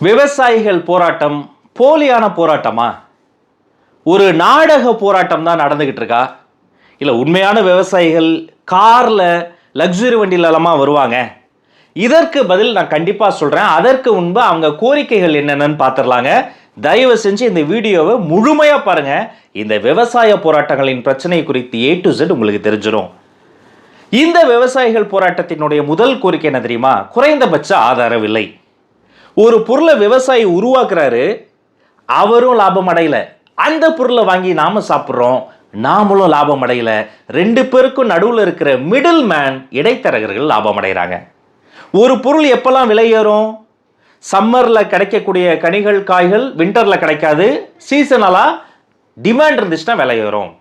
விவசாயிகள் போராட்டம் போலியான போராட்டமா? ஒரு நாடக போராட்டம் தான் நடந்துகிட்டு இருக்கா? இல்லை உண்மையான விவசாயிகள் காரில் லக்ஸுரி வண்டியிலமா வருவாங்க? இதற்கு பதில் நான் கண்டிப்பாக சொல்கிறேன். அதற்கு முன்பு அவங்க கோரிக்கைகள் என்னென்னு பார்த்துடலாங்க. தயவு செஞ்சு இந்த வீடியோவை முழுமையாக பாருங்கள். இந்த விவசாய போராட்டங்களின் பிரச்சனை குறித்து A to Z உங்களுக்கு தெரிஞ்சிடும். இந்த விவசாயிகள் போராட்டத்தினுடைய முதல் கோரிக்கை என்ன தெரியுமா? குறைந்தபட்ச ஆதார விலை. ஒரு பொருளை விவசாயி உருவாக்குறாரு, அவரும் லாபம் அடையல. அந்த பொருளை வாங்கி நாம சாப்பிட்றோம், நாமளும் லாபம் அடையல. ரெண்டு பேருக்கும் நடுவில் இருக்கிற மிடில் மேன், இடைத்தரகர்கள் லாபம் அடைகிறாங்க. ஒரு பொருள் எப்பெல்லாம் விலை ஏறும்? சம்மரில் கிடைக்கக்கூடிய கனிகள் காய்கள் விண்டரில் கிடைக்காது. சீசனலாக டிமாண்ட் இருந்துச்சுன்னா விலை ஏறும்.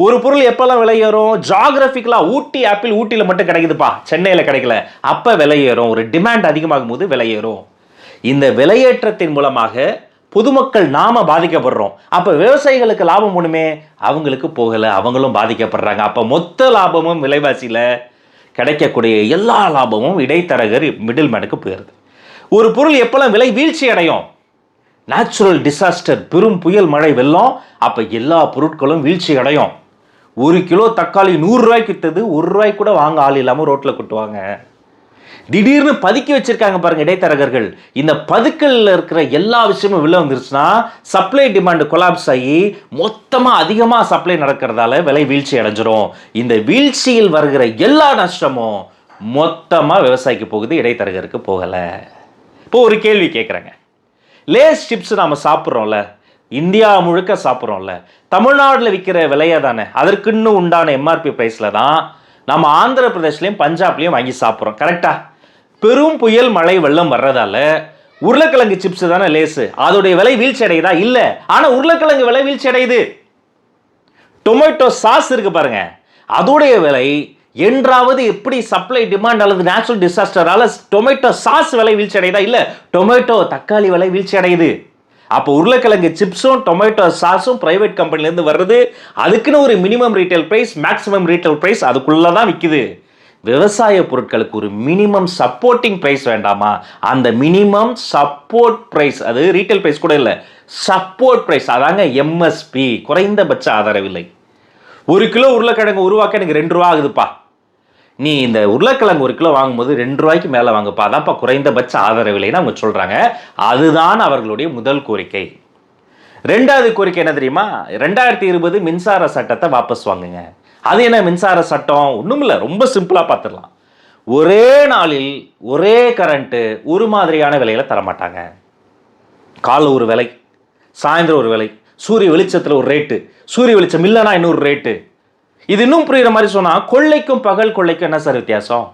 ஒரு பொருள் எப்பெல்லாம் விலை ஏறும்? ஜாகிரபிக்கலாக ஊட்டி ஆப்பிள் ஊட்டியில் மட்டும் கிடைக்குதுப்பா, சென்னையில் கிடைக்கல, அப்போ விலை ஏறும். ஒரு டிமாண்ட் அதிகமாகும் போது விலை ஏறும். இந்த விலையேற்றத்தின் மூலமாக பொதுமக்கள் நாம பாதிக்கப்படுறோம். அப்ப விவசாயிகளுக்கு லாபம் ஒண்ணுமே, அவங்களுக்கு போகல, அவங்களும் பாதிக்கப்படுறாங்க. அப்ப மொத்த லாபமும் விலைவாசியில கிடைக்கக்கூடிய எல்லா லாபமும் இடைத்தரகர் மிடில் மேனுக்கு போயிருது. ஒரு பொருள் எப்பெல்லாம் விலை வீழ்ச்சி அடையும்? நேச்சுரல் டிசாஸ்டர், பெரும் புயல், மழை, வெள்ளம், அப்ப எல்லா பொருட்களும் வீழ்ச்சி அடையும். 1 கிலோ தக்காளி 100 ரூபாய்க்கு வித்தது 1 ரூபாய்க்கு கூட வாங்க ஆள் இல்லாம ரோட்ல கொட்டுவாங்க. திடீர்னு பதுக்கி வச்சிருக்காங்க பாருங்க இடைத்தரகர்கள். இந்த பதுக்கல்ல இருக்கிற எல்லா விஷயமும் வெளில வந்துருச்சுன்னா சப்ளை டிமாண்ட் கொலாப்ஸ் ஆகி மொத்தமா அதிகமா சப்ளை நடக்கிறதால விலை வீழ்ச்சி அடைஞ்சிரும். இந்த வீழ்ச்சியில் வருகிற எல்லா நஷ்டமும் மொத்தமா விவசாயிக்கு போகுது, இடைத்தரகருக்கு போகல. இப்போ ஒரு கேள்வி கேட்குறேங்க. லேஸ் சிப்ஸ் நாம சாப்பிட்றோம்ல, இந்தியா முழுக்க சாப்பிட்றோம்ல, தமிழ்நாட்டில் விற்கிற விலையை தானே, அதற்குன்னு உண்டான MRP பிரைஸில் தான் நம்ம ஆந்திர பிரதேஷ்லையும் பஞ்சாப்லையும் வாங்கி சாப்பிட்றோம். கரெக்டா? பெரும் புயல், மழை, வெள்ளம் வர்றதால உருளைக்கிழங்கு சிப்ஸ் தானே லேசு, அதோடைய விலை வீழ்ச்சி அடையுதா? இல்லை. ஆனால் உருளைக்கிழங்கு விலை வீழ்ச்சி அடையுது. டொமேட்டோ சாஸ் இருக்கு பாருங்க, அதோடைய விலை என்றாவது எப்படி சப்ளை டிமாண்ட் அல்லது நேச்சுரல் டிசாஸ்டரால டொமேட்டோ சாஸ் விலை வீழ்ச்சி அடையுதா? இல்லை. டொமேட்டோ தக்காளி விலை வீழ்ச்சி அடையுது. அப்போ உருளைக்கிழங்கு சிப்ஸும் டொமேட்டோ சாஸும் பிரைவேட் கம்பெனிலேருந்து வர்றது, அதுக்குன்னு ஒரு minimum retail price, maximum retail price அதுக்குள்ளே தான் விற்குது. விவசாய பொருட்களுக்கு ஒரு மினிமம் சப்போர்ட்டிங் பிரைஸ் வேண்டாமா? அந்த மினிமம் சப்போர்ட் பிரைஸ், அது ரீட்டைல் பிரைஸ் கூட இல்லை, சப்போர்ட் பிரைஸ், அதாங்க MSP, குறைந்தபட்ச ஆதார விலை. 1 கிலோ உருளைக்கிழங்கு உருவாக்க எனக்கு 2 ரூபா ஆகுதுப்பா. நீ இந்த உருளைக்கிழங்கு 1 கிலோ வாங்கும்போது 2 ரூபாய்க்கு மேலே வாங்கப்பா, அதான்ப்பா குறைந்தபட்ச ஆதார விலைன்னு அவங்க சொல்கிறாங்க. அதுதான் அவர்களுடைய முதல் கோரிக்கை. ரெண்டாவது கோரிக்கை என்ன தெரியுமா? 2020 மின்சார சட்டத்தை வாபஸ் வாங்குங்க. அது என்ன மின்சார சட்டம்? ஒன்றும் இல்லை, ரொம்ப சிம்பிளாக பார்த்துடலாம். ஒரே நாளில் ஒரே கரண்ட்டு ஒரு மாதிரியான விலையில தரமாட்டாங்க. காலைல ஒரு விலை, சாயந்தரம் ஒரு விலை, சூரிய வெளிச்சத்தில் ஒரு ரேட்டு, சூரிய வெளிச்சம் இல்லைன்னா இன்னொரு ரேட்டு. இது இன்னும் புரியுற மாதிரி சொன்னால், கொள்ளைக்கும் பகல் கொள்ளைக்கும் என்ன சார் வித்தியாசம்?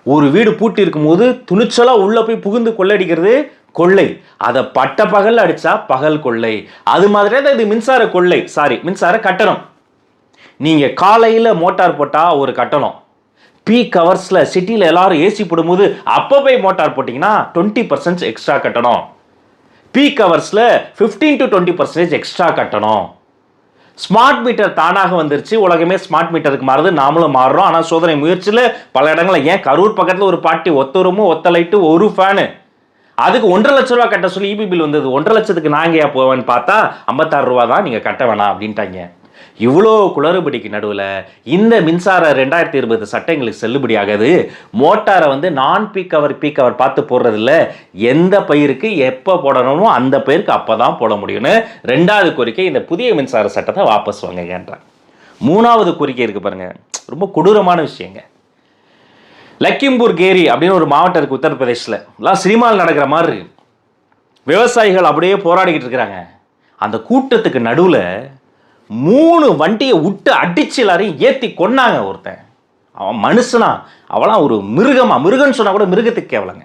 ஒரு வீடு பூட்டி இருக்கும் போது துணிச்சலாக உள்ளே போய் புகுந்து கொள்ளடிக்கிறது கொள்ளை, அதை பட்ட பகல் அடித்தா பகல் கொள்ளை. அது மாதிரியே தான் இது மின்சார கொள்ளை, மின்சார கட்டணம். நீங்கள் காலையில் மோட்டார் போட்டால் ஒரு கட்டணம், பீக் ஹவர்ஸில் சிட்டியில் எல்லாரும் ஏசி போடும்போது அப்போ போய் மோட்டார் போட்டிங்கன்னா 20% எக்ஸ்ட்ரா கட்டணம். பீக் ஹவர்ஸில் 15 to 20% எக்ஸ்ட்ரா கட்டணம். ஸ்மார்ட் மீட்டர் தானாக வந்துருச்சு, உலகமே ஸ்மார்ட் மீட்டருக்கு மாறுது, நாமளும் மாறுறோம். ஆனால் சோதனை முயற்சியில் பல இடங்களில், ஏன் கரூர் பக்கத்தில் ஒரு பாட்டி ஒத்த ரூமு ஒத்த லைட்டு ஒரு ஃபேனு, அதுக்கு 1.5 லட்ச ரூபா கட்ட சொல்லி EB பில் வந்தது. 1.5 லட்சத்துக்கு நாங்கள் ஏன் போவேன்னு பார்த்தா 56 ரூபா தான், நீங்கள் கட்ட வேணாம் அப்படின்ட்டாங்க. இவ்வளோ குளறுபடிக்கு நடுவில் இந்த மின்சார 2020 சட்டங்களுக்கு செல்லுபடி ஆகாது. மோட்டாரை நான் பீக் அவர் பார்த்து போடுறதில்ல, எந்த பயிருக்கு எப்போ போடணுமோ அந்த பயிருக்கு அப்போ தான் போட முடியும்னு ரெண்டாவது கோரிக்கை, இந்த புதிய மின்சார சட்டத்தை வாபஸ் வாங்குங்கன்றாங்க. மூணாவது கோரிக்கை இருக்கு பாருங்க, ரொம்ப கொடூரமான விஷயங்க. லக்கிம்பூர் கேரி அப்படின்னு ஒரு மாவட்டம் இருக்கு உத்தரப்பிரதேசில், எல்லாம் சினிமாவில் நடக்கிற மாதிரி விவசாயிகள் அப்படியே போராடிக்கிட்டு இருக்கிறாங்க. அந்த கூட்டத்துக்கு நடுவில் 3 வண்டியை விட்டு அடிச்சு எல்லாரையும் ஏற்றி கொன்னாங்க. ஒருத்தன், அவன் மனுஷனா, அவளாம் ஒரு மிருகமா, மிருகன்னு சொன்னா கூட மிருகத்துக்கு கேவலங்க.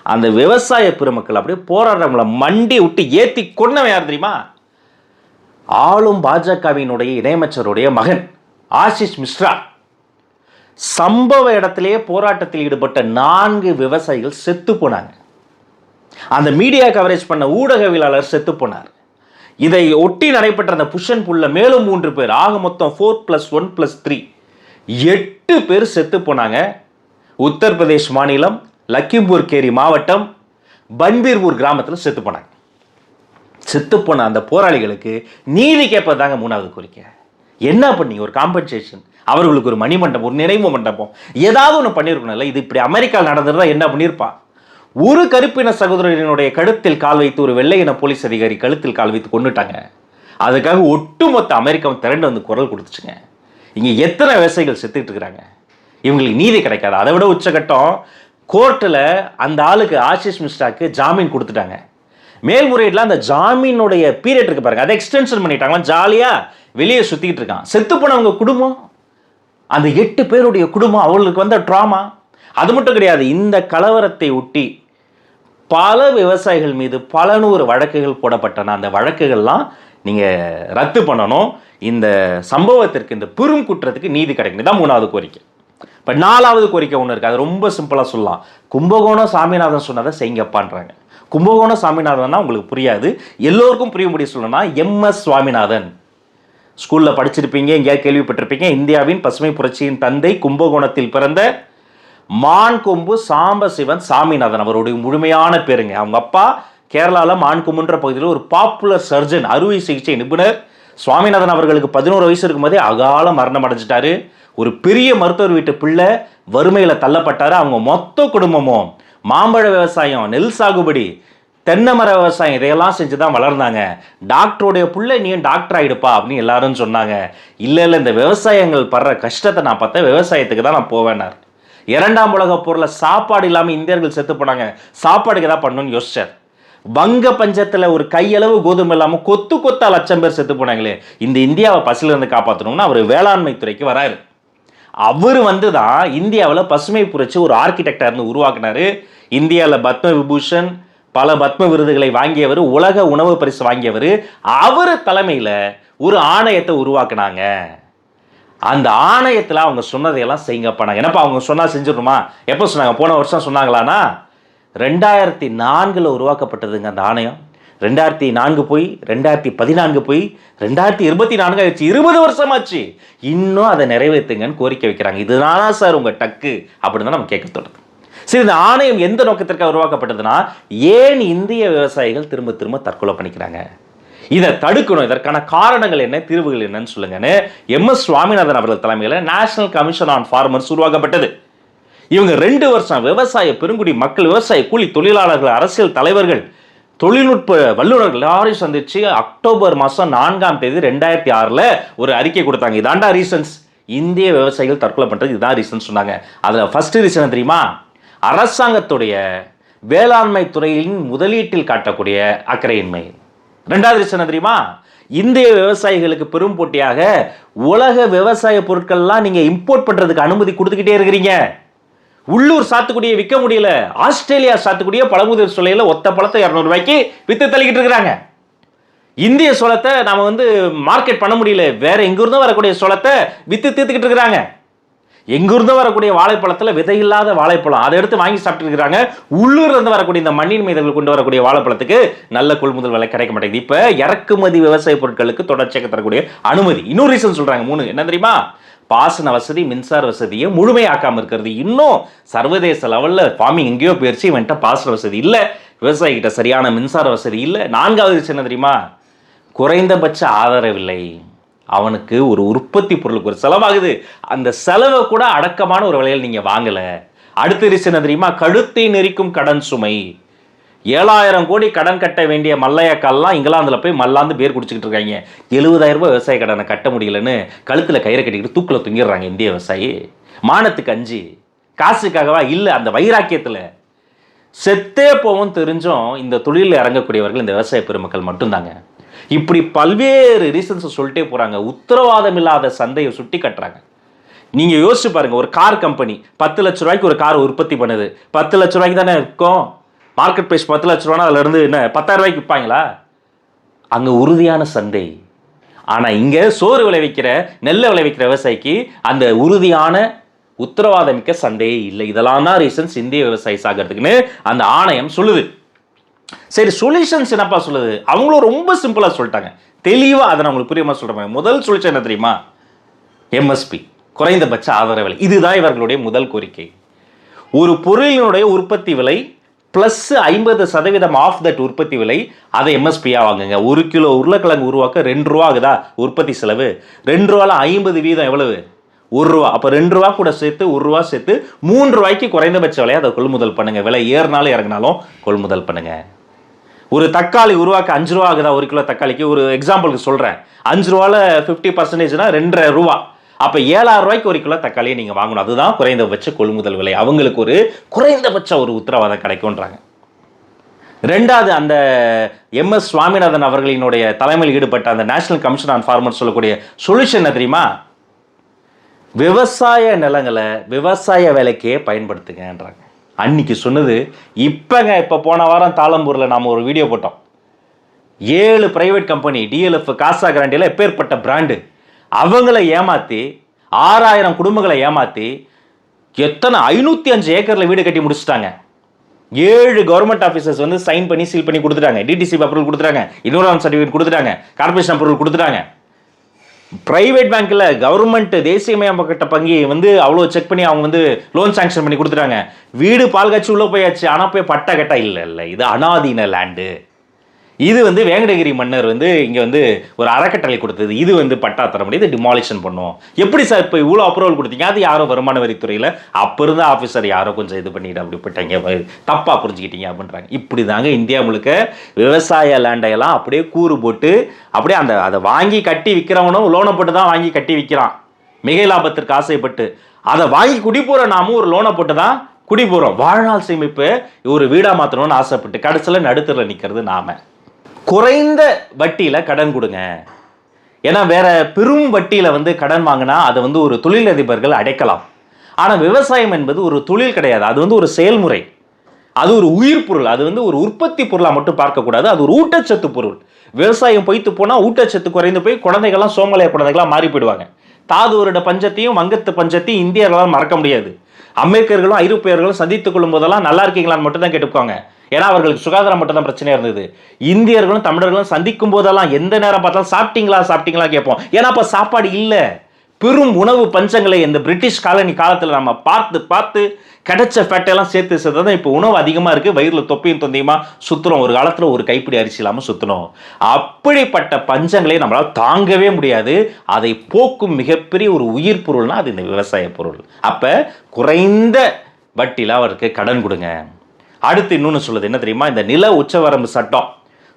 அந்த விவசாய பெருமக்கள் அப்படியே போராடுறவங்கள மண்டி விட்டு ஏற்றி கொன்னவன் யார் தெரியுமா? ஆளும் பாஜகவினுடைய இணையமைச்சருடைய மகன் ஆஷிஷ் மிஸ்ரா. சம்பவ இடத்திலேயே போராட்டத்தில் ஈடுபட்ட 4 விவசாயிகள் செத்து போனாங்க. அந்த மீடியா கவரேஜ் பண்ண ஊடகவியலாளர் செத்து போனார். இதை ஒட்டி நடைபெற்ற அந்த புஷ் அண்ட் புல்ல மேலும் 3 பேர், ஆக மொத்தம் 4+1+3 8 பேர் செத்து போனாங்க. உத்தரப்பிரதேஷ் மாநிலம் லக்கிம்பூர் கேரி மாவட்டம் பன்பீர்பூர் கிராமத்தில் செத்து போனாங்க. செத்துப்போன அந்த போராளிகளுக்கு நீதி கேட்பதாங்க 3வது கோரிக்கை. என்ன பண்ணீங்க? ஒரு காம்பன்சேஷன், அவர்களுக்கு ஒரு மணிமண்டபம், ஒரு நினைவு மண்டபம், ஏதாவது ஒன்று பண்ணியிருக்கணும்ல. இது இப்படி அமெரிக்காவில் நடந்ததுன்னா என்ன பண்ணியிருப்பா? ஒரு கருப்பின சகோதரனுடைய கழுத்தில் கால் வைத்து ஒரு வெள்ளை இன போலீஸ் அதிகாரி கழுத்தில் கால் வைத்து கொண்டுட்டாங்க. அதுக்காக ஒட்டுமொத்த அமெரிக்காவும் திரண்டு வந்து குரல் கொடுத்துச்சுங்க. இங்கே எத்தனை விவசாயிகள் செத்துட்டு இருக்கிறாங்க. இவங்களுக்கு நீதி கிடைக்காது. அதை விட உச்சகட்டம், கோர்ட்டில் அந்த ஆளுக்கு ஆஷிஷ் மிஸ்ராக்கு ஜாமீன் கொடுத்துட்டாங்க. மேல்முறையீட்டில் அந்த ஜாமீனுடைய பீரியட் இருக்கு பாருங்க, அதை எக்ஸ்டென்ஷன் பண்ணிட்டாங்களா. ஜாலியாக வெளியே சுற்றிக்கிட்டு இருக்கான். செத்து போனவங்க குடும்பம், அந்த 8 பேருடைய குடும்பம், அவர்களுக்கு வந்த ட்ராமா. அது மட்டும் கிடையாது, இந்த கலவரத்தை ஒட்டி பல விவசாயிகள் மீது பல 100 வழக்குகள் போடப்பட்டன. அந்த வழக்குகள்லாம் நீங்கள் ரத்து பண்ணணும். இந்த சம்பவத்திற்கு, இந்த பெரும் குற்றத்துக்கு நீதி கிடைக்கணும். தான் 3வது கோரிக்கை. இப்போ 4வது கோரிக்கை ஒன்று இருக்குது. அது ரொம்ப சிம்பிளாக சொல்லலாம். கும்பகோணம் சாமிநாதன் சொன்னதை செய்யுங்கப்பான்றாங்க. கும்பகோணம் சாமிநாதன்னா உங்களுக்கு புரியாது, எல்லோருக்கும் புரியும்படி சொல்லணும்னா MS சுவாமிநாதன். ஸ்கூலில் படிச்சிருப்பீங்க, எங்கேயாவது கேள்விப்பட்டிருப்பீங்க. இந்தியாவின் பசுமை புரட்சியின் தந்தை, கும்பகோணத்தில் பிறந்த மான்கொம்பு சாம்பசிவன் சாமிநாதன் அவருடைய முழுமையான பேருங்க. அவங்க அப்பா கேரளாவில் மான்கொம்புன்ற பகுதியில் ஒரு பாப்புலர் சர்ஜன், அறுவை சிகிச்சை நிபுணர். சுவாமிநாதன் அவர்களுக்கு 11 வயசு இருக்கும்போதே அகால மரணம் அடைஞ்சிட்டாரு. ஒரு பெரிய மருத்துவர் வீட்டு பிள்ளை வறுமையில் தள்ளப்பட்டாரு. அவங்க மொத்த குடும்பமும் மாம்பழ விவசாயம், நெல் சாகுபடி, தென்னை மர விவசாயம் இதையெல்லாம் செஞ்சு தான் வளர்ந்தாங்க. டாக்டருடைய பிள்ளை நீ டாக்டர் ஆகிடுப்பா அப்படின்னு எல்லாரும் சொன்னாங்க. இல்லை இந்த விவசாயங்கள் படுற கஷ்டத்தை நான் பார்த்தேன், விவசாயத்துக்கு தான் நான் போவேன்னார். 2ஆம் உலகப் போரில் சாப்பாடு இல்லாமல் இந்தியர்கள் செத்து போனாங்க. சாப்பாடுக்கு எதாவது பண்ணணும்னு யோசிச்சார். வங்க பஞ்சத்தில் ஒரு கையளவு கோதுமை இல்லாமல் கொத்து கொத்தா லட்சம் பேர் செத்து போனாங்களே, இந்த இந்தியாவை பசிலிருந்து காப்பாற்றணும்னு அவர் வேளாண்மை துறைக்கு வராரு. அவர் வந்து தான் இந்தியாவில் பசுமை புரட்சி ஒரு ஆர்கிடெக்டாக இருந்து உருவாக்குனாரு. இந்தியாவில் பத்ம விபூஷன், பல பத்ம விருதுகளை வாங்கியவர், உலக உணவு பரிசு வாங்கியவர். அவர் தலைமையில் ஒரு ஆணையத்தை உருவாக்குனாங்க. அந்த ஆணையத்தில் அவங்க சொன்னதையெல்லாம் செய்யுங்கப்பானாங்க. என்னப்பா அவங்க சொன்னால் செஞ்சிடணுமா? எப்போ சொன்னாங்க? போன வருஷம் சொன்னாங்களான்னா 2004 உருவாக்கப்பட்டதுங்க அந்த ஆணையம். 2004 போய் 2014 போய் 2024 ஆயிடுச்சு. 20 வருஷமாச்சு. இன்னும் அதை நிறைவேற்றுங்கன்னு கோரிக்கை வைக்கிறாங்க. இதுதானா சார் உங்கள் டக்கு அப்படின்னு தான் நம்ம கேட்க தொடருது. சரி, இந்த ஆணையம் எந்த நோக்கத்திற்காக உருவாக்கப்பட்டதுன்னா, ஏன் இந்திய விவசாயிகள் திரும்ப திரும்ப தற்கொலை பண்ணிக்கிறாங்க, இதை தடுக்கணும், இதற்கான காரணங்கள் என்ன, தீர்வுகள் என்னன்னு சொல்லுங்கன்னு MS சுவாமிநாதன் அவர்கள் தலைமையில் நேஷனல் கமிஷன் ஆன் ஃபார்மர்ஸ் உருவாக்கப்பட்டது. இவங்க 2 வருஷம் விவசாய பெருங்குடி மக்கள், விவசாய கூலி தொழிலாளர்கள், அரசியல் தலைவர்கள், தொழில்நுட்ப வல்லுநர்கள் எல்லாரையும் சந்திச்சு அக்டோபர் மாதம் 4ஆம் தேதி 2006 ஒரு அறிக்கை கொடுத்தாங்க. இதாண்டா ரீசன்ஸ், இந்திய விவசாயிகள் தற்கொலை பண்ணுறது இதுதான் ரீசன் சொன்னாங்க. அதில் ஃபர்ஸ்ட் ரீசன் தெரியுமா? அரசாங்கத்துடைய வேளாண்மை துறையின் முதலீட்டில் காட்டக்கூடிய அக்கறையின்மை. 2வது ரீசன் தெரியுமா? இந்திய விவசாயிகளுக்கு பெரும் போட்டியாக உலக விவசாய பொருட்கள்லாம் நீங்கள் இம்போர்ட் பண்ணுறதுக்கு அனுமதி கொடுத்துக்கிட்டே இருக்கிறீங்க. உள்ளூர் சாத்துக்குடியை விற்க முடியல, ஆஸ்திரேலியா சாத்துக்குடியை பழமுதிர் சோலையில் ஒத்த பழத்தை 200 ரூபாய்க்கு வித்து தள்ளிக்கிட்டு இருக்கிறாங்க. இந்திய சோளத்தை நாம மார்க்கெட் பண்ண முடியல, வேற எங்கிருந்தும் வரக்கூடிய சோளத்தை வித்து தீர்த்துக்கிட்டு இருக்கிறாங்க. எங்கிருந்தும் வரக்கூடிய வாழைப்பழத்தில் விதையில்லாத வாழைப்பழம் அதை எடுத்து வாங்கி சாப்பிட்டு இருக்கிறாங்க. உள்ளூர்ல இருந்து வரக்கூடிய இந்த மண்ணின் மீதங்கள் கொண்டு வரக்கூடிய வாழைப்பழத்துக்கு நல்ல கொள்முதல் விலை கிடைக்க மாட்டேங்குது. இப்ப இறக்குமதி விவசாய பொருட்களுக்கு தொடர்ச்சியாக தரக்கூடிய அனுமதி. இன்னொரு ரீசன் சொல்றாங்க, 3. என்ன தெரியுமா? பாசன வசதி, மின்சார வசதியை முழுமையாக்காம இருக்கிறது. இன்னும் சர்வதேச லெவலில் ஃபார்மிங் எங்கேயோ போயிடுச்சு, இவன்ட்ட பாசன வசதி இல்லை, விவசாயிகிட்ட சரியான மின்சார வசதி இல்லை. 4வது என்ன தெரியுமா? குறைந்தபட்ச ஆதரவில்லை. அவனுக்கு ஒரு உற்பத்தி பொருளுக்கு ஒரு செலவாகுது, அந்த செலவை கூட அடக்கமான ஒரு விலையில் நீங்கள் வாங்கலை. அடுத்த ரீசன் தெரியுமா? கழுத்தை நெரிக்கும் கடன் சுமை. 7000 கோடி கடன் கட்ட வேண்டிய மல்லையக்கால்லாம் இங்கிலாந்தில் போய் மல்லாந்து பேர் குடிச்சிக்கிட்டு இருக்காங்க. 70,000 ரூபாய் விவசாய கடனை கட்ட முடியலன்னு கழுத்தில் கயிறை கட்டிக்கிட்டு தூக்கில் தொங்கிடுறாங்க இந்திய விவசாயி. மானத்துக்கு அஞ்சு, காசுக்காகவா? இல்லை, அந்த வைராக்கியத்தில் செத்தே போவும் தெரிஞ்சும் இந்த தொழிலில் இறங்கக்கூடியவர்கள் இந்த விவசாய பெருமக்கள் மட்டும்தாங்க. இப்படி பல்வேறு ரீசன்ஸை சொல்லிட்டே போகிறாங்க. உத்தரவாதம் இல்லாத சந்தையை சுட்டி கட்டுறாங்க. நீங்கள் யோசிச்சு பாருங்கள், ஒரு கார் கம்பெனி 10 லட்ச ரூபாய்க்கு ஒரு கார் உற்பத்தி பண்ணுது. 10 லட்ச ரூபாய்க்கு தானே இருக்கும் மார்க்கெட் ப்ரைஸ். 10 லட்ச ரூபானா அதுலேருந்து என்ன 10,000 ரூபாய்க்கு விற்பாங்களா? அங்கே உறுதியான சந்தை. ஆனால் இங்கே சோறு விளைவிக்கிற, நெல்லை விளைவிக்கிற விவசாயிக்கு அந்த உறுதியான உத்தரவாதமிக்க சந்தையே இல்லை. இதெல்லாம் தான் ரீசன்ஸ் இந்திய விவசாயி சாகிறதுக்குன்னு அந்த ஆணையம் சொல்லுது. சரி, சொல்யூஷன்ஸ் என்னப்பா சொல்லுது? அவங்களும் ரொம்ப சிம்பிளாக சொல்லிட்டாங்க, தெளிவாக. அதை நான் உங்களுக்கு புரியாமல் சொல்கிறேன். முதல் சொல்யூஷன் என்ன தெரியுமா? MSP, குறைந்தபட்ச ஆதரவு விலை. இதுதான் இவர்களுடைய முதல் கோரிக்கை. ஒரு பொருளினுடைய உற்பத்தி விலை ப்ளஸ் 50% ஆஃப் தட் உற்பத்தி விலை, அதை எம்எஸ்பியாக வாங்குங்க. 1 கிலோ உருளைக்கிழங்கு உருவாக்க 2 ரூபா ஆகுதா உற்பத்தி செலவு? 2 ரூபாவில் 50 வீதம் எவ்வளவு? 1 ரூபா. அப்போ 2 ரூபா கூட சேர்த்து 1 ரூபா சேர்த்து 3 ரூபாய்க்கு குறைந்தபட்ச விலையை அதை கொள்முதல் பண்ணுங்க. விலை ஏறினாலும் இறங்கினாலும் கொள்முதல் பண்ணுங்க. ஒரு தக்காளி உருவாக்க 5 ரூபா ஆகுதா 1 கிலோ தக்காளிக்கு? ஒரு எக்ஸாம்பிளுக்கு சொல்கிறேன். 5 ரூபாவில் 50%னா 2.5 ரூபா. அப்போ 7,000 ரூபாய்க்கு 1 கிலோ தக்காளியை நீங்கள் வாங்கணும். அதுதான் குறைந்தபட்ச கொள்முதல் விலை. அவங்களுக்கு ஒரு குறைந்தபட்ச ஒரு உத்தரவாதம் கிடைக்கும்ன்றாங்க. ரெண்டாவது, அந்த எம்எஸ் சுவாமிநாதன் அவர்களினுடைய தலைமையில் ஈடுபட்ட அந்த நேஷனல் கமிஷன் ஆன் ஃபார்மர்ஸ் சொல்லக்கூடிய சொல்யூஷன் என்ன தெரியுமா? விவசாய நிலங்களை விவசாய வேலைக்கே பயன்படுத்துங்கன்றாங்க. அன்னைக்கு சொன்னது இப்போ போன வாரம் தாளம்பூரில் நாம் ஒரு வீடியோ போட்டோம். 7 பிரைவேட் கம்பெனி, டிஎல்எஃப், காசா கிராண்டியில் எப்பேற்பட்ட பிராண்டு, அவங்கள ஏமாற்றி 6000 குடும்பங்களை ஏமாற்றி எத்தனை 505 ஏக்கரில் வீடு கட்டி முடிச்சுட்டாங்க. 7 கவர்மெண்ட் ஆஃபீஸர்ஸ் வந்து சைன் பண்ணி சீல் பண்ணி கொடுத்துட்டாங்க. டிடிசி அப்ரூவல் கொடுத்துட்டாங்க, இன்வெஸ்ட்மென்ட் சர்டிஃபிகேட் கொடுத்துட்டாங்க, கார்பரேஷன் அப்ரூவல் கொடுத்துட்டாங்க. பிரைவேட் பேங்க்கில் கவர்மெண்ட் தேசியமயமாக்கப்பட்ட பங்கி வந்து அவ்வளோ செக் பண்ணி அவங்க வந்து லோன் சாங்ஷன் பண்ணி கொடுத்துட்டாங்க. வீடு பால் காய்ச்சி உள்ளே போயாச்சு. ஆனால் போய் பட்டா கட்டா இல்லை, இது அனாதீன லேண்டு. இது வந்து வேங்கடகிரி மன்னர் வந்து இங்கே வந்து ஒரு அறக்கட்டளை கொடுத்தது. இது வந்து பட்டா தர முடியாது, டிமாலிஷன் பண்ணுவோம். எப்படி சார் இப்போ இவ்வளோ அப்ரூவல் கொடுத்தீங்க? அது யாரோ வருமான வரித்துறையில் அப்போ இருந்த ஆஃபீஸர் யாரோ கொஞ்சம் இது பண்ணிட்டு அப்படி போயிட்டாங்க, தப்பாக புரிஞ்சுக்கிட்டீங்க அப்படின்றாங்க. இப்படி தாங்க இந்தியா முழுக்க விவசாய லேண்டையெல்லாம் அப்படியே கூறு போட்டு அப்படியே அதை வாங்கி கட்டி விற்கிறவனும் லோனை போட்டு தான் வாங்கி கட்டி விற்கிறான், மிகை லாபத்திற்கு ஆசைப்பட்டு. அதை வாங்கி குடி போகிற நாமும் ஒரு லோனை போட்டு தான் குடி போகிறோம். வாழ்நாள் சேமிப்பு ஒரு வீடாக மாற்றணும்னு ஆசைப்பட்டு கடைசியில் நடுத்தரில் நிற்கிறது நாம. குறைந்த வட்டியில் கடன் கொடுங்க. ஏன்னா வேற பெரும் வட்டியில் வந்து கடன் வாங்கினா அதை வந்து ஒரு தொழிலதிபர்கள் அடைக்கலாம். ஆனால் விவசாயம் என்பது ஒரு தொழில் கிடையாது, அது வந்து ஒரு செயல்முறை, அது ஒரு உயிர் பொருள். அது வந்து ஒரு உற்பத்தி பொருளாக மட்டும் பார்க்கக்கூடாது, அது ஒரு ஊட்டச்சத்து பொருள். விவசாயம் பொய்த்து போனால் ஊட்டச்சத்து குறைந்து போய் குழந்தைகள்லாம் சோமலைய குழந்தைகளாக மாறி போயிடுவாங்க. தாது வருட பஞ்சத்தையும் வங்கத்து பஞ்சத்தையும் இந்தியர்களால் மறக்க முடியாது. அமெரிக்கர்களும் ஐரோப்பியர்களும் சந்தித்துக் கொள்ளும் போதெல்லாம் நல்லா இருக்கீங்களான்னு மட்டும் தான் கேட்டுக்குவாங்க. ஏன்னா அவர்களுக்கு சுகாதாரம் மட்டும் தான் பிரச்சனையா இருந்தது. இந்தியர்களும் தமிழர்களும் சந்திக்கும் போதெல்லாம் எந்த நேரம் பார்த்தாலும் சாப்பிட்டீங்களா கேட்போம். ஏன்னா அப்ப சாப்பாடு இல்லை. பெரும் உணவு பஞ்சங்களை இந்த பிரிட்டிஷ் காலனி காலத்தில் நம்ம பார்த்து கிடைச்ச ஃபேட்டெல்லாம் சேர்த்து தான் இப்போ உணவு அதிகமாக இருக்குது. வயிறில் தொப்பியும் தொந்தியுமா சுற்றுறோம். ஒரு காலத்தில் ஒரு கைப்பிடி அரிசி இல்லாமல் சுற்றணும். அப்படிப்பட்ட பஞ்சங்களை நம்மளால் தாங்கவே முடியாது. அதை போக்கும் மிகப்பெரிய ஒரு உயிர் பொருள்னா அது இந்த விவசாய பொருள். அப்போ குறைந்த வட்டியில் அவருக்கு கடன் கொடுங்க. அடுத்து இன்னொன்று சொல்லுது என்ன தெரியுமா? இந்த நில உச்சவரம்பு சட்டம்.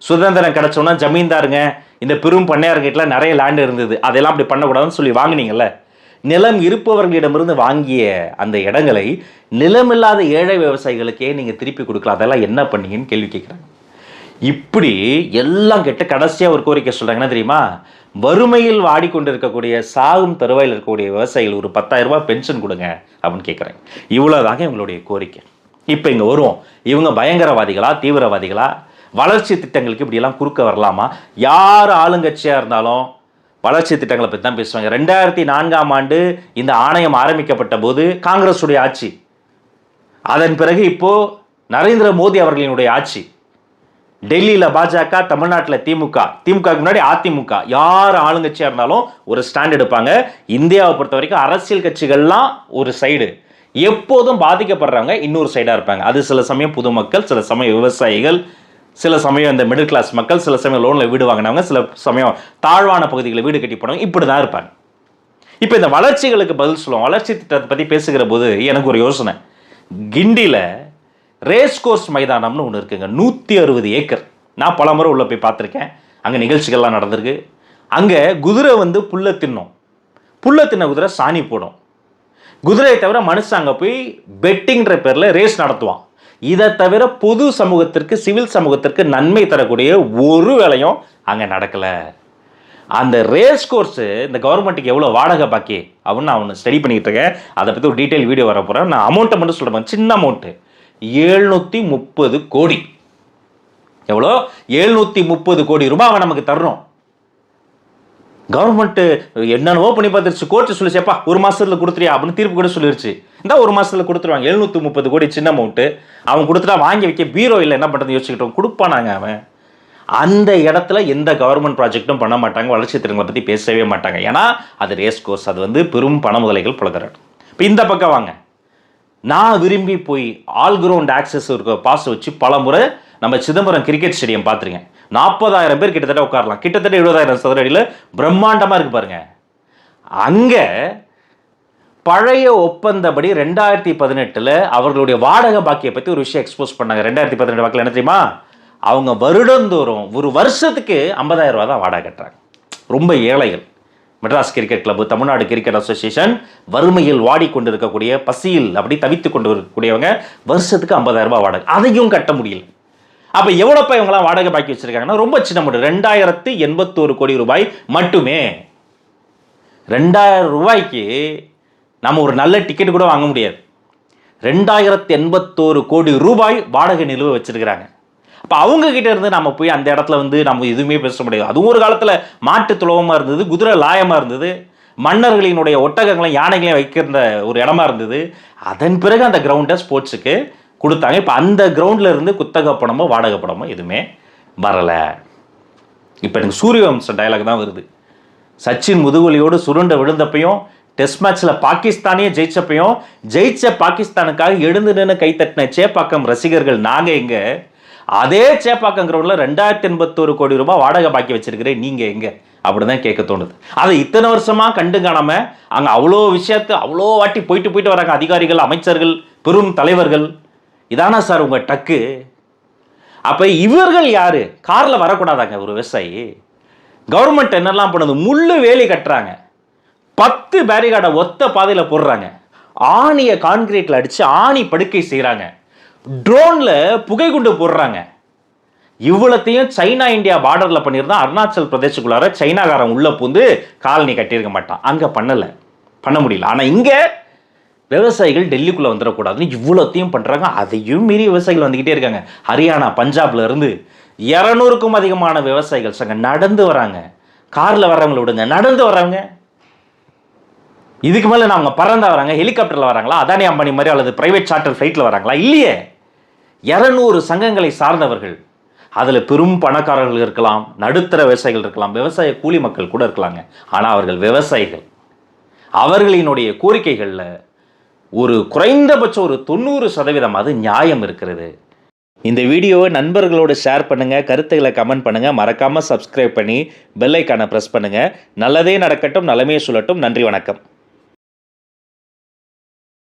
சுதந்திரம் கிடைச்சோன்னா ஜமீன்தாருங்க, இந்த பெரும் பண்ணையார்கிட்டலாம் நிறைய லேண்ட் இருந்தது, அதெல்லாம் அப்படி பண்ணக்கூடாதுன்னு சொல்லி வாங்கினீங்கல்ல. நிலம் இருப்பவர்களிடமிருந்து வாங்கிய அந்த இடங்களை நிலமில்லாத ஏழை விவசாயிகளுக்கே நீங்கள் திருப்பி கொடுக்கலாம். அதெல்லாம் என்ன பண்ணீங்கன்னு கேள்வி கேட்குறாங்க. இப்படி எல்லாம் கேட்டு கடைசியாக ஒரு கோரிக்கை சொல்கிறாங்க என்ன தெரியுமா? வறுமையில் வாடிக்கொண்டிருக்கக்கூடிய சாகும் தருவாயில் இருக்கக்கூடிய விவசாயிகள் ஒரு 10,000 ரூபாய் பென்ஷன் கொடுங்க அப்படின்னு கேட்குறாங்க. இவ்வளோதாங்க இவங்களுடைய கோரிக்கை. இப்போ இங்கே வருவோம். இவங்க பயங்கரவாதிகளா தீவிரவாதிகளா? வளர்ச்சி திட்டங்களுக்கு இப்படியெல்லாம் குறுக்க வரலாமா? யார் ஆளுங்கட்சியாக இருந்தாலும் வளர்ச்சி திட்டங்களை பற்றி தான் பேசுவாங்க. 2004ஆம் ஆண்டு இந்த ஆணையம் ஆரம்பிக்கப்பட்ட போது காங்கிரஸுடைய ஆட்சி, அதன் பிறகு இப்போ நரேந்திர மோடி அவர்களினுடைய ஆட்சி. டெல்லியில் பாஜக, தமிழ்நாட்டில் திமுக முன்னாடி அதிமுக. யார் ஆளுங்கட்சியாக இருந்தாலும் ஒரு ஸ்டாண்ட் எடுப்பாங்க. இந்தியாவை பொறுத்த வரைக்கும் அரசியல் கட்சிகள்லாம் ஒரு சைடு, எப்போதும் பாதிக்கப்படுறவங்க இன்னொரு சைடாக இருப்பாங்க. அது சில சமயம் பொதுமக்கள், சில சமயம் விவசாயிகள், சில சமயம் இந்த மிடில் கிளாஸ் மக்கள், சில சமயம் லோனில் வீடு வாங்கினவங்க, சில சமயம் தாழ்வான பகுதிகளில் வீடு கட்டி போனவங்க, இப்படி தான் இருப்பாங்க. இப்போ இந்த வளர்ச்சிகளுக்கு பதில் சொல்லுவோம். வளர்ச்சி திட்டத்தை பற்றி பேசுகிற போது எனக்கு ஒரு யோசனை. கிண்டியில் ரேஸ் கோர்ஸ் மைதானம்னு ஒன்று இருக்குங்க, 160 ஏக்கர். நான் பல முறை உள்ளே போய் பார்த்துருக்கேன். அங்கே நிகழ்ச்சிகள்லாம் நடந்திருக்கு. அங்கே குதிரை வந்து புல்லை தின்ன குதிரை சாணி போடும். குதிரையை தவிர மனுஷன் அங்கே போய் பெட்டிங்கிற பேரில் ரேஸ் நடத்துவான். இதை தவிர பொது சமூகத்திற்கு, சிவில் சமூகத்திற்கு நன்மை தரக்கூடிய ஒரு வேலையும் அங்கே நடக்கலை. அந்த ரேஸ் கோர்ஸு இந்த கவர்மெண்ட்டுக்கு எவ்வளோ வாடகை பாக்கி அப்படின்னு நான் ஒன்று ஸ்டடி பண்ணிக்கிட்டு இருக்கேன். அதை பற்றி ஒரு டீட்டெயில் வீடியோ வர போகிறேன். நான் அமௌண்ட்டை மட்டும் சொல்கிறேன். சின்ன அமௌண்ட்டு 730 கோடி. எவ்வளோ? 730 கோடி ரூபாய் அவன் நமக்கு தரணும். கவர்மெண்ட்டு என்னென்னவோ பண்ணி பார்த்துருச்சு. கோர்ட்டு சொல்லிச்சேப்பா ஒரு மாதத்தில் கொடுத்துறியா அப்படின்னு தீர்ப்பு கூட சொல்லிருச்சு. இந்த ஒரு மாதத்தில் கொடுத்துருவாங்க. 730 கோடி சின்ன அமௌண்ட்டு. அவன் கொடுத்துட்டா வாங்கி வைக்க பீரோ இல்லை, என்ன பண்ணுறது யோசிச்சுக்கிட்டோம். கொடுப்பானாங்க அவன். அந்த இடத்துல எந்த கவர்மெண்ட் ப்ராஜெக்டும் பண்ண மாட்டாங்க. வளர்ச்சி திட்டங்களை பற்றி பேசவே மாட்டாங்க. ஏன்னா அது ரேஸ் கோர்ஸ், அது வந்து பெரும் பண முதலைகள் புழக்கிறாங்க. இப்போ இந்த பக்கம் வாங்க. நான் விரும்பி போய் ஆல் கிரவுண்ட் ஆக்சஸ் இருக்க பாஸ் வச்சு பல முறை நம்ம சிதம்பரம் கிரிக்கெட் ஸ்டேடியம் பார்த்துருக்கேன். 40,000 பேர் கிட்டத்தட்ட உட்காரலாம். கிட்டத்தட்ட 70,000 சதுர அடியில் பிரம்மாண்டமாக இருக்கு பாருங்க. அங்கே பழைய ஒப்பந்தப்படி 2018 அவர்களுடைய வாடகை பாக்கியை பற்றி ஒரு விஷயம் எக்ஸ்போஸ் பண்ணாங்க. 2018 வாக்கில் என்ன தெரியுமா, அவங்க வருடந்தோறும் ஒரு வருஷத்துக்கு 50,000 ரூபா தான் வாடகை கட்டுறாங்க. ரொம்ப ஏழைகள். Madras cricket club, Tamil Nadu cricket association வறுமையில் வாடிக்கொண்டிருக்கக்கூடிய, பசியில் அப்படி தவித்து கொண்டு இருக்கக்கூடியவங்க வருஷத்துக்கு 50,000 ரூபாய் வாடகை, அதையும் கட்ட முடியல. அப்போ எவ்வளோப்பா இவங்களாம் வாடகை பாக்கி வச்சிருக்காங்கன்னா ரொம்ப சின்ன மட்டும் 2081 கோடி ரூபாய் மட்டுமே. 2000 ரூபாய்க்கு நம்ம ஒரு நல்ல டிக்கெட் கூட வாங்க முடியாது. 2081 கோடி ரூபாய் வாடகை நிலுவை வச்சிருக்கிறாங்க. அப்போ அவங்க கிட்ட இருந்து நம்ம போய் அந்த இடத்துல வந்து நம்ம எதுவுமே பேச முடியாது. அதுவும் ஒரு காலத்தில் மாட்டு துளவமாக இருந்தது, குதிரை லாயமாக இருந்தது, மன்னர்களினுடைய ஒட்டகங்களையும் யானைகளையும் வைக்கிற ஒரு இடமா இருந்தது. அதன் பிறகு அந்த கிரவுண்டை ஸ்போர்ட்ஸுக்கு கொடுத்தாங்க. இப்போ அந்த கிரவுண்டில் இருந்து குத்தகை பணமோ வாடகை பணமோ எதுவுமே வரலை. இப்போ எனக்கு சூரியவம்சம் டயலாக் தான் வருது. சச்சின் முதுகுலியோடு சுருண்ட விழுந்தப்பையும், டெஸ்ட் மேட்ச்சில் பாகிஸ்தானே ஜெயிச்சப்பையும், ஜெயிச்ச பாகிஸ்தானுக்காக எழுந்து நின்று கைத்தட்டின சேப்பாக்கம் ரசிகர்கள் நாங்கள் எங்கே? அதே சேப்பாக்கம் கிரவுண்டில் 2081 கோடி ரூபாய் வாடகை பாக்கி வச்சிருக்கிறேன், நீங்கள் எங்கே? அப்படிதான் கேட்க தோணுது. அதை இத்தனை வருஷமாக கண்டு காணாமல் அங்கே அவ்வளோ விஷயத்து அவ்வளோ வாட்டி போயிட்டு வராங்க அதிகாரிகள், அமைச்சர்கள், பெரும் தலைவர்கள். இதானா சார் உங்கள் டக்கு? அப்போ இவர்கள் யார்? காரில் வரக்கூடாதாங்க ஒரு விவசாயி? கவர்மெண்ட் என்னெல்லாம் பண்ணுது? முள்ளு வேலி கட்டுறாங்க, 10 பேரிகார்டை ஒத்த பாதையில் போடுறாங்க, ஆணியை கான்கிரீட்டில் அடித்து ஆணி படுக்கை செய்கிறாங்க, ட்ரோனில் புகை குண்டு போடுறாங்க. இவ்வளத்தையும் சைனா இந்தியா பார்டரில் பண்ணியிருந்தா அருணாச்சல் பிரதேசக்குள்ளார சைனாக்காரன் உள்ளே பூந்து காலனி கட்டியிருக்க மாட்டான். அங்கே பண்ண முடியல. ஆனால் இங்கே விவசாயிகள் டெல்லிக்குள்ளே வந்துடக்கூடாதுன்னு இவ்வளோத்தையும் பண்ணுறாங்க. அதையும் மீறி விவசாயிகள் வந்துக்கிட்டே இருக்காங்க. ஹரியானா, பஞ்சாப்ல இருந்து 200க்கும் அதிகமான விவசாயிகள் சங்க நடந்து வராங்க. காரில் வர்றவங்களை விடுங்க, நடந்து வர்றவங்க. இதுக்கு மேலே அவங்க பறந்தா வராங்க, ஹெலிகாப்டரில் வராங்களா, அதானி அம்பானி மாதிரி, அல்லது பிரைவேட் சார்ட்டர் ஃப்ளைட்டில் வராங்களா? இல்லையே. 200 சங்கங்களை சார்ந்தவர்கள். அதில் பெரும் பணக்காரர்கள் இருக்கலாம், நடுத்தர விவசாயிகள் இருக்கலாம், விவசாய கூலி மக்கள் கூட இருக்கலாங்க. ஆனால் அவர்கள் விவசாயிகள். அவர்களினுடைய கோரிக்கைகளில் ஒரு குறைந்தபட்சம் ஒரு 90% அது நியாயம் இருக்கிறது. இந்த வீடியோவை நண்பர்களோடு ஷேர் பண்ணுங்கள், கருத்துக்களை கமெண்ட் பண்ணுங்கள், மறக்காமல் சப்ஸ்கிரைப் பண்ணி பெல் ஐக்கானை ப்ரெஸ் பண்ணுங்கள். நல்லதே நடக்கட்டும், நலமே சொல்லட்டும். நன்றி, வணக்கம்.